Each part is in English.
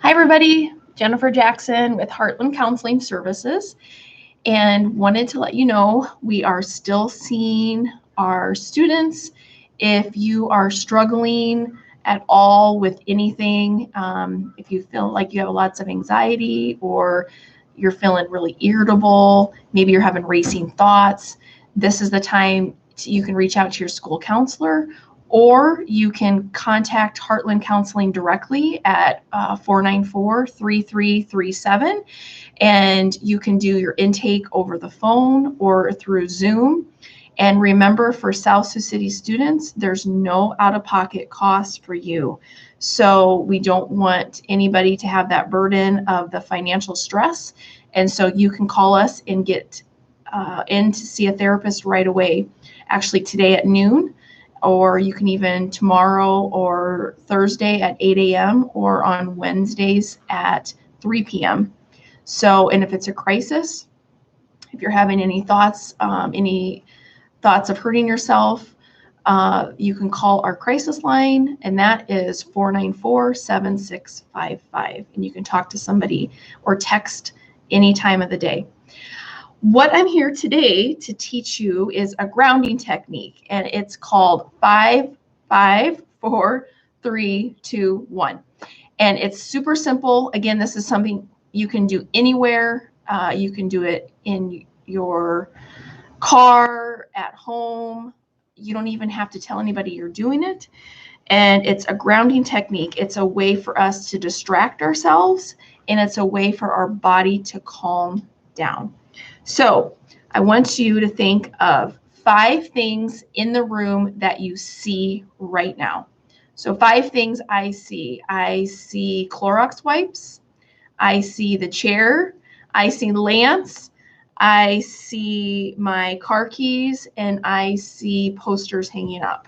Hi, everybody. Jennifer Jackson with Heartland Counseling Services, and wanted to let you know we are still seeing our students. If you are struggling at all with anything, if you feel like you have lots of anxiety or you're feeling really irritable, maybe you're having racing thoughts, this is the time you can reach out to your school counselor, or you can contact Heartland Counseling directly at 494-3337, and you can do your intake over the phone or through Zoom. And remember, for South Sioux City students, there's no out-of-pocket cost for you. So we don't want anybody to have that burden of the financial stress. And so you can call us and get in to see a therapist right away, actually today at noon, or you can even tomorrow or Thursday at 8 a.m. or on Wednesdays at 3 p.m. So, and if it's a crisis, if you're having any thoughts of hurting yourself, you can call our crisis line, and that is 494-7655. And you can talk to somebody or text any time of the day. What I'm here today to teach you is a grounding technique, and it's called 5, 5, 4, 3, 2, 1. And it's super simple. Again, this is something you can do anywhere. You can do it in your car, at home. You don't even have to tell anybody you're doing it. And it's a grounding technique. It's a way for us to distract ourselves, and it's a way for our body to calm down. So I want you to think of 5 things in the room that you see right now. So 5 things I see. I see Clorox wipes. I see the chair. I see Lance. I see my car keys, and I see posters hanging up.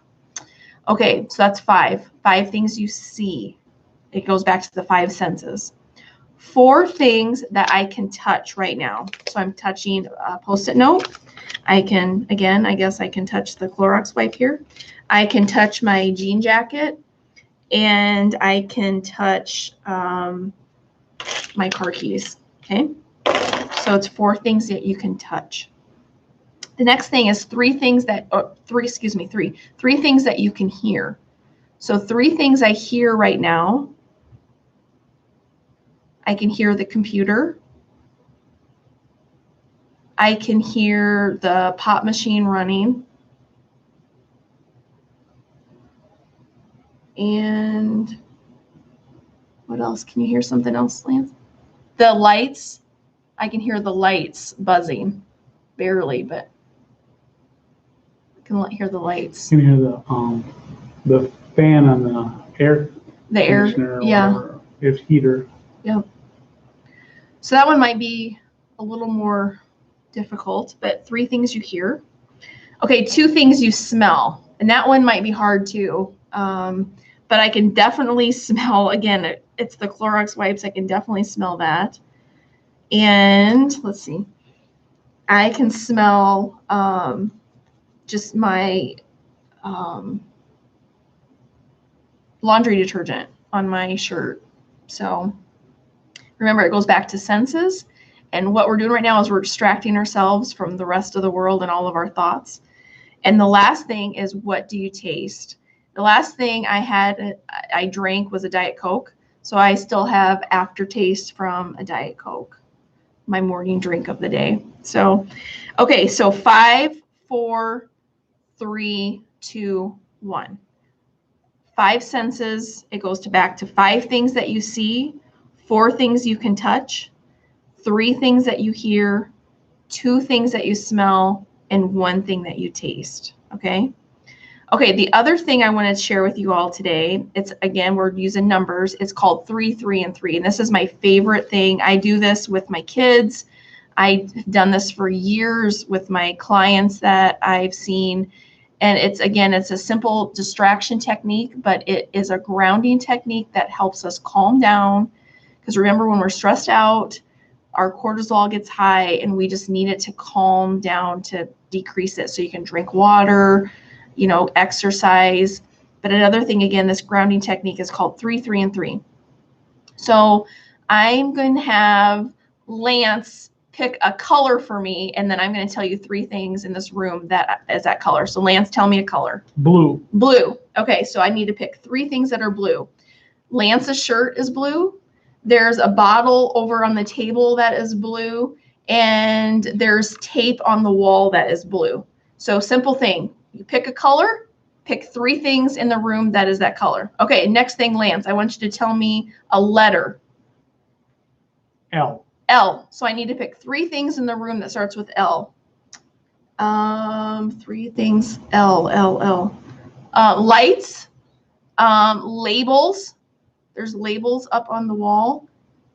Okay, so that's 5. 5 things you see. It goes back to the 5 senses. 4 things that I can touch right now. So I'm touching a Post-it note. I can, again, I guess I can touch the Clorox wipe here. I can touch my jean jacket, and I can touch my car keys. Okay, so it's 4 things that you can touch. The next thing is 3 things that you can hear. So 3 things I hear right now. I can hear the computer. I can hear the pop machine running. And what else? Can you hear something else, Lance? The lights. I can hear the lights buzzing. Barely, but I can hear the lights. You can hear the fan on the air. The air, yeah. It's heater. Yep. So that one might be a little more difficult, but 3 things you hear. Okay, 2 things you smell, and that one might be hard too. But I can definitely smell, again, it's the Clorox wipes. I can definitely smell that. And let's see, I can smell just my laundry detergent on my shirt. So remember, it goes back to senses. And what we're doing right now is we're distracting ourselves from the rest of the world and all of our thoughts. And the last thing is, what do you taste? The last thing I drank was a Diet Coke. So I still have aftertaste from a Diet Coke, my morning drink of the day. So, okay, so 5, 4, 3, 2, 1. 5 senses. It goes back to 5 things that you see, 4 things you can touch, 3 things that you hear, 2 things that you smell, and 1 thing that you taste. Okay. Okay. The other thing I want to share with you all today, it's, again, we're using numbers. It's called 3, 3, and 3. And this is my favorite thing. I do this with my kids. I've done this for years with my clients that I've seen. And it's, again, it's a simple distraction technique, but it is a grounding technique that helps us calm down. Because remember, when we're stressed out, our cortisol gets high, and we just need it to calm down, to decrease it. So you can drink water, exercise. But another thing, again, this grounding technique is called 3, 3, and 3. So I'm going to have Lance pick a color for me, and then I'm going to tell you 3 things in this room that is that color. So Lance, tell me a color. Blue. Blue. Okay, so I need to pick 3 things that are blue. Lance's shirt is blue. There's a bottle over on the table that is blue, and there's tape on the wall that is blue. So simple thing. You pick a color, pick 3 things in the room that is that color. Okay, next thing, Lance, I want you to tell me a letter. L. L. So I need to pick 3 things in the room that starts with L. 3 things. L. Lights. Labels. There's labels up on the wall.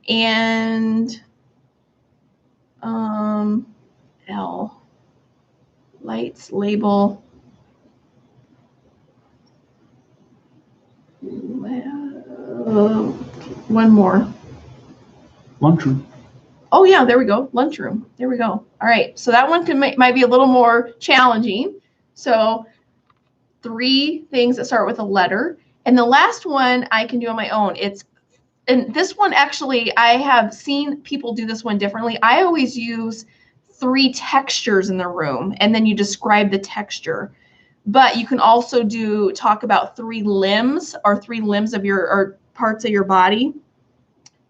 And L. Lights, label. One more. Lunchroom. Oh yeah, there we go. Lunchroom. There we go. All right. So that one might be a little more challenging. So 3 things that start with a letter. And the last one I can do on my own. And this one actually, I have seen people do this one differently. I always use 3 textures in the room, and then you describe the texture. But you can also talk about 3 limbs or 3 limbs of or parts of your body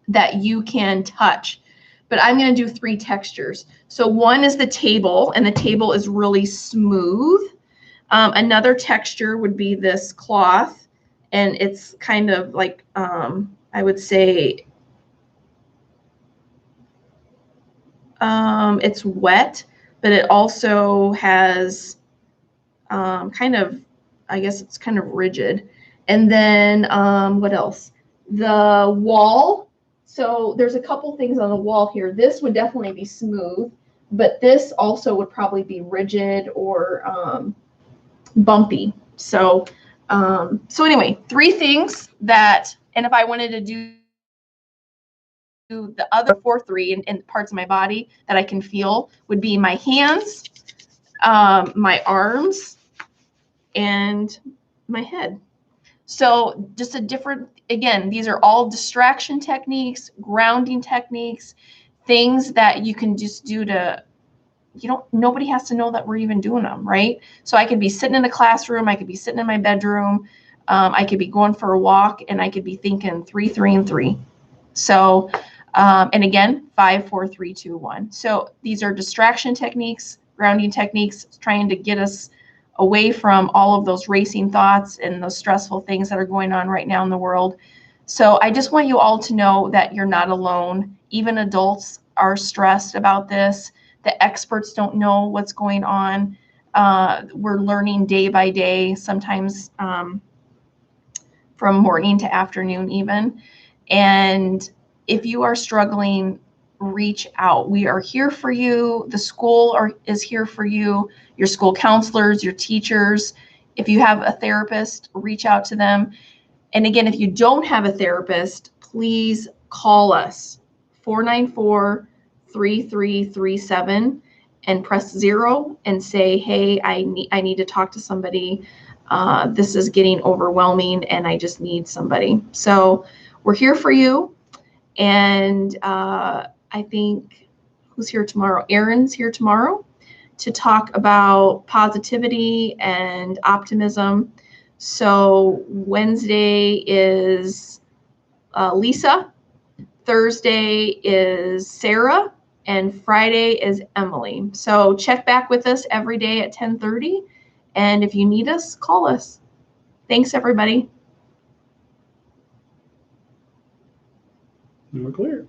that you can touch. But I'm going to do 3 textures. So one is the table, and the table is really smooth. Another texture would be this cloth, and it's kind of like, I would say, it's wet, but it also has kind of, I guess it's kind of rigid. And then what else? The wall. So there's a couple things on the wall here. This would definitely be smooth, but this also would probably be rigid or bumpy. So anyway, 3 things that, and if I wanted to do the other 3 in parts of my body that I can feel would be my hands, my arms, and my head. So just a different, again, these are all distraction techniques, grounding techniques, things that you can just do to, nobody has to know that we're even doing them, right? So I could be sitting in the classroom, I could be sitting in my bedroom, I could be going for a walk, and I could be thinking 3, 3, and 3. So, and again, 5, 4, 3, 2, 1. So these are distraction techniques, grounding techniques, trying to get us away from all of those racing thoughts and those stressful things that are going on right now in the world. So I just want you all to know that you're not alone. Even adults are stressed about this. The experts don't know what's going on. We're learning day by day, sometimes from morning to afternoon even. And if you are struggling, reach out. We are here for you. The school is here for you, your school counselors, your teachers. If you have a therapist, reach out to them. And again, if you don't have a therapist, please call us, 494-3337, and press 0 and say, hey, I need to talk to somebody. This is getting overwhelming and I just need somebody. So we're here for you. And I think, who's here tomorrow? Erin's here tomorrow to talk about positivity and optimism. So Wednesday is Lisa, Thursday is Sarah, and Friday is Emily. So check back with us every day at 10:30. And if you need us, call us. Thanks, everybody. We're clear.